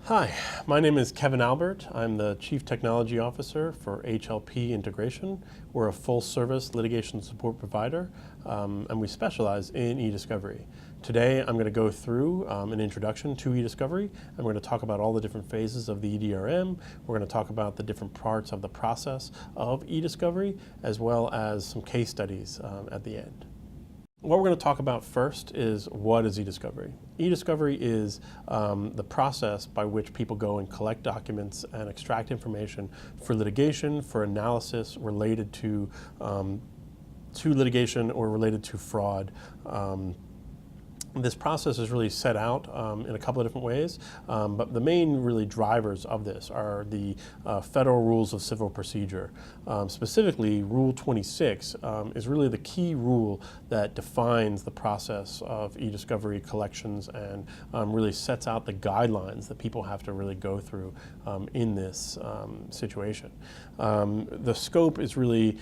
Hi, my name is Kevin Albert. I'm the Chief Technology Officer for HLP Integration. We're a full-service litigation support provider, and we specialize in e-discovery. Today, I'm going to go through an introduction to e-discovery, and we're going to talk about all the different phases of the EDRM. We're going to talk about the different parts of the process of e-discovery, as well as some case studies at the end. What we're going to talk about first is what is e-discovery. E-discovery is the process by which people go and collect documents and extract information for litigation, for analysis related to litigation or related to fraud. This process is really set out in a couple of different ways, but the main really drivers of this are the federal rules of civil procedure. Specifically, Rule 26 is really the key rule that defines the process of e-discovery collections and really sets out the guidelines that people have to really go through in this situation. The scope is really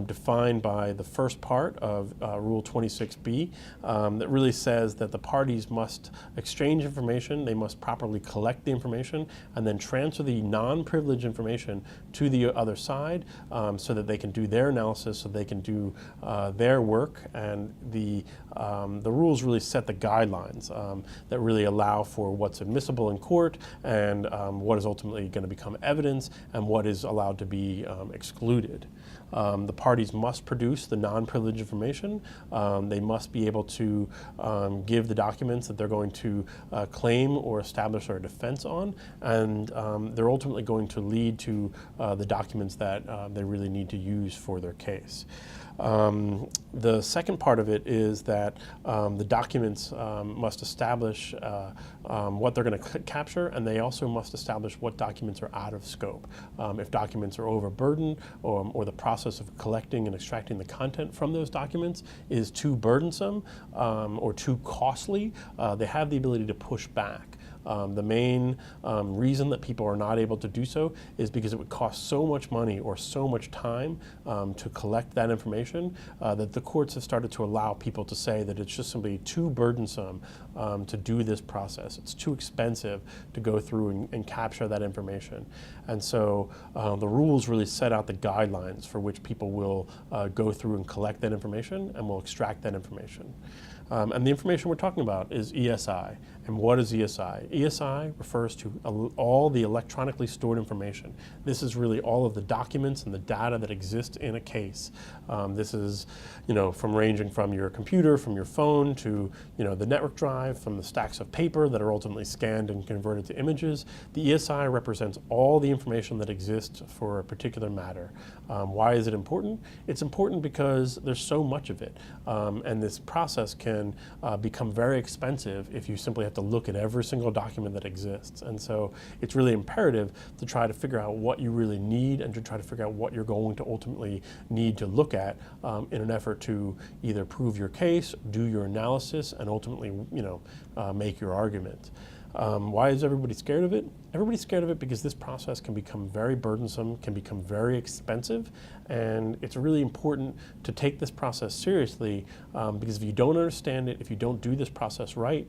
defined by the first part of Rule 26B that really says that the parties must exchange information, they must properly collect the information, and then transfer the non-privileged information to the other side so that they can do their analysis, so they can do their work, and the rules really set the guidelines that really allow for what's admissible in court and what is ultimately going to become evidence and what is allowed to be excluded. The parties must produce the non-privileged information. They must be able to give the documents that they're going to claim or establish their defense on, and they're ultimately going to lead to the documents that they really need to use for their case. The second part of it is that the documents must establish what they're going to capture, and they also must establish what documents are out of scope. If documents are overburdened or the process of collecting and extracting the content from those documents is too burdensome or too costly, they have the ability to push back. The main reason that people are not able to do so is because it would cost so much money or so much time to collect that information that the courts have started to allow people to say that it's just simply too burdensome to do this process. It's too expensive to go through and capture that information. And so the rules really set out the guidelines for which people will go through and collect that information and will extract that information. And the information we're talking about is ESI. And what is ESI? ESI refers to all the electronically stored information. This is really all of the documents and the data that exist in a case. This is, from ranging from your computer, from your phone, to, the network drive, from the stacks of paper that are ultimately scanned and converted to images. The ESI represents all the information that exists for a particular matter. Why is it important? It's important because there's so much of it, and this process can become very expensive if you simply have to look at every single document that exists. And so it's really imperative to try to figure out what you really need and to try to figure out what you're going to ultimately need to look at in an effort to either prove your case, do your analysis, and ultimately, make your argument. Why is everybody scared of it? Everybody's scared of it because this process can become very burdensome, can become very expensive, and it's really important to take this process seriously because if you don't understand it, if you don't do this process right,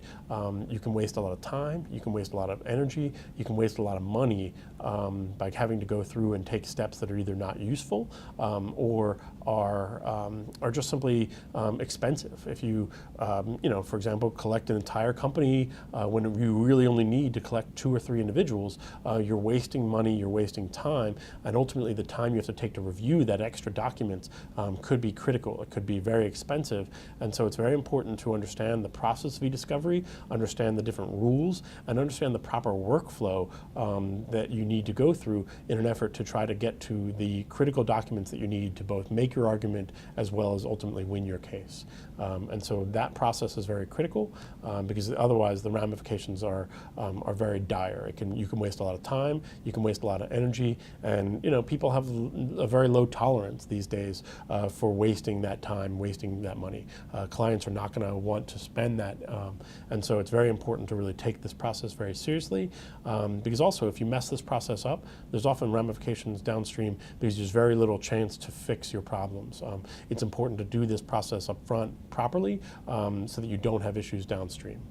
you can waste a lot of time, you can waste a lot of energy, you can waste a lot of money by having to go through and take steps that are either not useful or are just simply expensive. If you, for example, collect an entire company when you really only need to collect 2 or 3 individuals, you're wasting money, you're wasting time, and ultimately the time you have to take to review that extra documents could be critical. It could be very expensive, and so it's very important to understand the process of e-discovery, understand the different rules, and understand the proper workflow that you need to go through in an effort to try to get to the critical documents that you need to both make your argument as well as ultimately win your case. And so that process is very critical because otherwise the ramifications are very dire. You can waste a lot of time, you can waste a lot of energy, and people have a very low tolerance these days for wasting that time, wasting that money. Clients are not going to want to spend that, and so it's very important to really take this process very seriously because also if you mess this process up, there's often ramifications downstream because there's very little chance to fix your problems. It's important to do this process up front properly so that you don't have issues downstream.